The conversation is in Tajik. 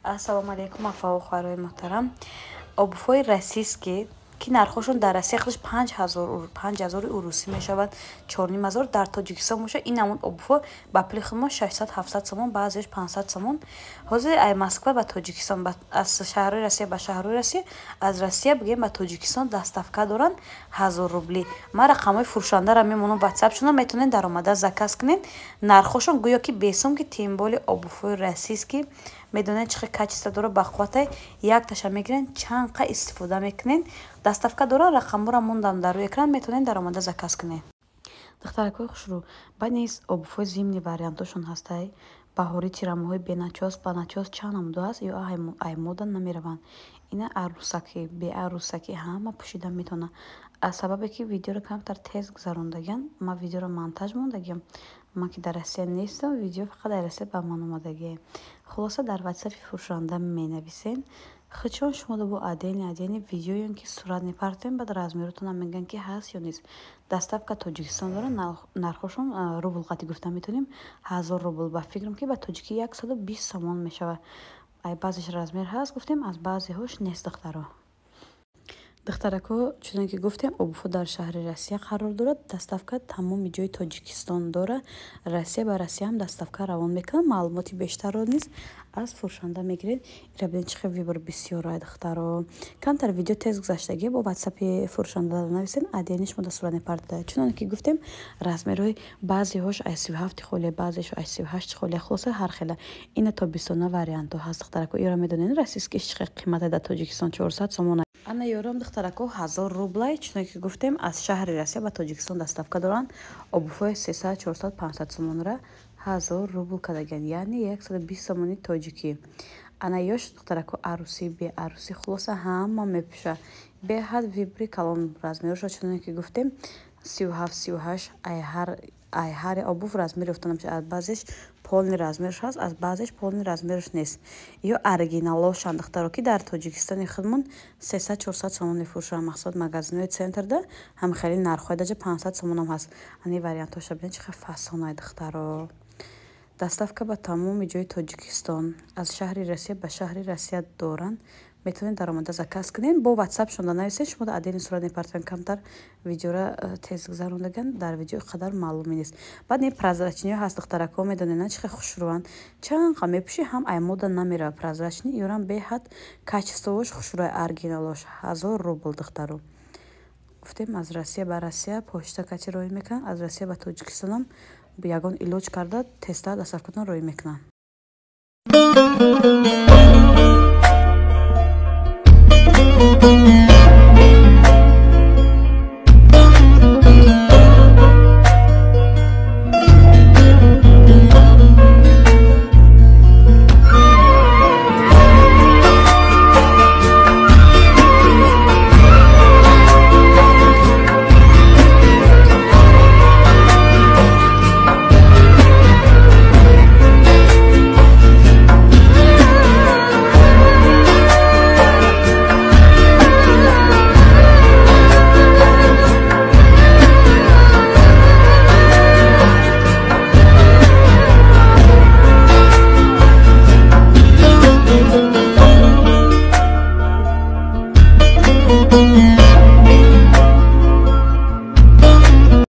ассалому алайкум афа хӯрои муҳтарам. Обуфҳои российские ки нархошон дар Россия худаш 5000 урусӣ мешавад, 4500 дар Тоҷикистон мешавад. Ин ҳамон обуфҳо ба пули худ мо 600-700 сомон, баъзеаш 500 сомон. ҳозир ай Москва ба Тоҷикистон, аз шаҳрҳои Россия ба шаҳрҳои Россия, аз Россия бигем ба Тоҷикистон доставка доранд 1000 рубли. Ман рақамҳои фурӯшандаро мемонам WhatsApp-шона, метавонед даромада заказ кунед. Нархошон гӯё ки бесум, ки тем более обуфҳои российские медонед чӣ хел качество дорад, ба қувватай якташа мегирен, чанд қа истифода мекунед. Доставка дорад, рақамҳоро мондам дар рӯи экран, метавонед даромада заказ кунед. духтаракҳои хушрӯ, ба низ обуфҳои зимни вариантошон ҳастай. Баҳори тирамоҳои беначос, баначос чанд ҳамдо аст, ё ай мода намераванд. Ина арӯсакӣ, беарӯсакӣ ҳама пӯшида метавонад. Аз сабабе ки видеоро камтар тез гузарондагиам, ман видеоро монтаж мондагиам. Ман ки дар Россия нестам, видео фақат дар Россия ба ман омадагие. Хулоса дар WhatsApp фурӯшанда менависен, хичон шумо бо адени видеоён ки сурат мепартем, баъд размеротонам мегӯянд ки ҳаст ё нест. Доставка Тоҷикистон дорад, нархошон рубл қати гуфта метавонем 1000 рубл. Ба фикрам ки ба тоҷикӣ 120 сомон мешавад. Ай баъзеш размер ҳаст гуфтем, аз баъзеҳош нест духтаро. духтаракҳо, чуноне ки гуфтем, обуфҳо дар шаҳри Россия қарор дорад. Доставка тамоми ҷои Тоҷикистон дорад. Россия ба Россия ҳам доставка равон мекунад. Маълумоти бештарро низ аз фурӯшанда мегиред. Ира бинед чӣ хел вибор бисёр ай духтаро. Камтар видео тез гузаштагӣ бо WhatsApp-и фурӯшанда нависен, адени шумо сурат мепартад. Чуноне ки гуфтем, размерҳои баъзеҳош ай 37 холия, баъзеаш ай 38 холия, хулоса ҳар хела. Ина тобистона вариантҳо ҳаст духтаракҳо. Ира медонед российскиш чӣ хел қимата дар Тоҷикистон 400 сомон. Ана ёрам духтаракҳо 1000 рублай, чуноне ки гуфтем, аз шаҳри Россия ба Тоҷикистон доставка доранд. Обуфҳои 300, 400, 500 сомонро 1000 рубл кардагианд, яъне 120 сомони тоҷикӣ. Ана ёш духтаракҳо арӯсӣ, беарӯсӣ, хулоса ҳама мепӯшад. Беҳад вибри калон размерашо, чуноне ки гуфтем, 37, 38 ай ҳар обуф размери гуфта намешавад. Аз баъзеш полни размераш ҳаст, аз баъзеш полни размераш нест. Ё оригиналошанд духтаро, ки дар Тоҷикистони худмон 300-400 сомон мефурӯшанд. мақсад магазинҳои центрда ҳам хеле нархҳои даҷа 500 сомонам ҳаст. Ани вариантоша бинед чӣ хел фасон ай духтаро. Доставка ба тамоми ҷои Тоҷикистон аз шаҳри Россия ба шаҳри Россия доранд. метавонед даромада заказ кунед. Бо WhatsApp шонда нависед, шумо адени сурат мепартем, камтар видеоро тез гузарондаган, дар видео қадар маълуми нест. баъд не прозрачниё ҳаст духтаракҳо, медонед чӣ хел хушрӯанд. чанд қа мепӯши, ҳам ай мода намеравад прозрачни. ёрам беҳад качествовош хушрӯ, оригиналош 1000 рубл духтаро. гуфтем, аз Россия ба Россия почта кати роҳӣ мекунад, аз Россия ба Тоҷикистонам ягон илоҷ карда тезтар доставкатон роҳӣ мекунанд.